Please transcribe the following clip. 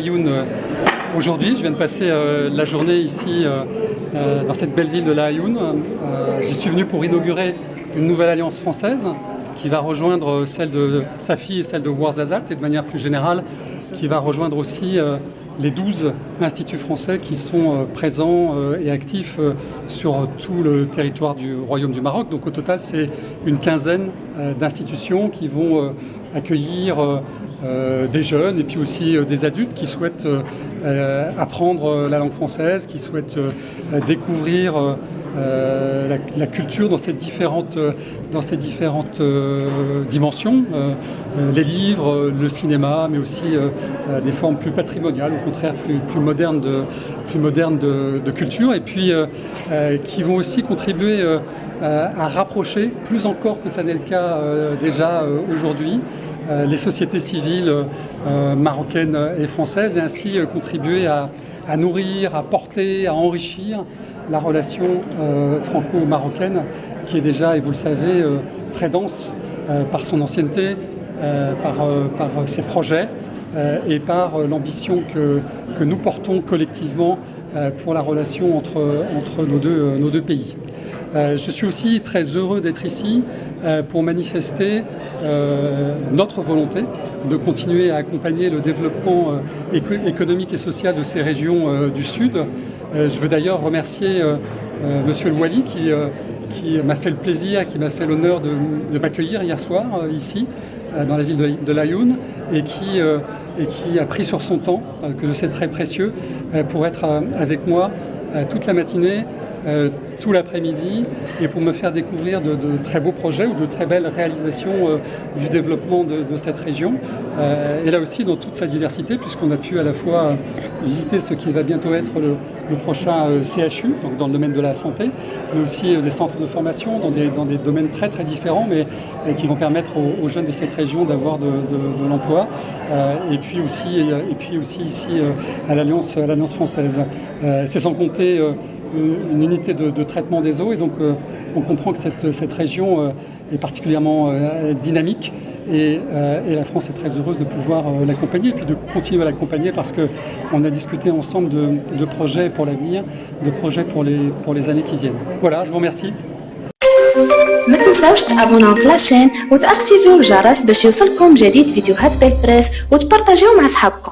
Ayoun, aujourd'hui, je viens de passer la journée ici dans cette belle ville de La Ayoun. J'y suis venu pour inaugurer une nouvelle alliance française qui va rejoindre celle de Safi et celle de Ouarzazate et de manière plus générale qui va rejoindre aussi les 12 instituts français qui sont présents et actifs sur tout le territoire du Royaume du Maroc. Donc au total, c'est une quinzaine d'institutions qui vont accueillir des jeunes et puis aussi des adultes qui souhaitent apprendre la langue française, qui souhaitent découvrir la culture dans ses différentes dimensions, les livres, le cinéma, mais aussi des formes plus patrimoniales, au contraire plus modernes de culture, et puis qui vont aussi contribuer à rapprocher, plus encore que ça n'est le cas déjà aujourd'hui, les sociétés civiles marocaines et françaises, et ainsi contribuer à nourrir, à porter, à enrichir la relation franco-marocaine qui est déjà, et vous le savez, très dense par son ancienneté, par ses projets et par l'ambition que nous portons collectivement pour la relation entre nos deux pays. Je suis aussi très heureux d'être ici pour manifester notre volonté de continuer à accompagner le développement économique et social de ces régions du Sud. Je veux d'ailleurs remercier Monsieur le Wali qui m'a fait le plaisir, qui m'a fait l'honneur de m'accueillir hier soir ici dans la ville de La Ayoun et qui a pris sur son temps, que je sais très précieux, pour être avec moi toute la matinée, tout l'après-midi, et pour me faire découvrir de très beaux projets ou de très belles réalisations du développement de cette région. Et là aussi dans toute sa diversité, puisqu'on a pu à la fois visiter ce qui va bientôt être le prochain CHU, donc dans le domaine de la santé, mais aussi des centres de formation dans des domaines très très différents, mais qui vont permettre aux jeunes de cette région d'avoir de l'emploi. Et puis aussi ici à l'Alliance française. C'est sans compter une unité de traitement des eaux, et donc on comprend que cette région est particulièrement dynamique, et la France est très heureuse de pouvoir l'accompagner et puis de continuer à l'accompagner, parce qu'on a discuté ensemble de projets pour l'avenir, de projets pour les années qui viennent. Voilà, je vous remercie. ما تنساوش تابوناو في لاشين وتاكتيفيو الجرس باش يوصلكم جديد فيديوهات بالبريس وتبارطاجيو مع صحابكم.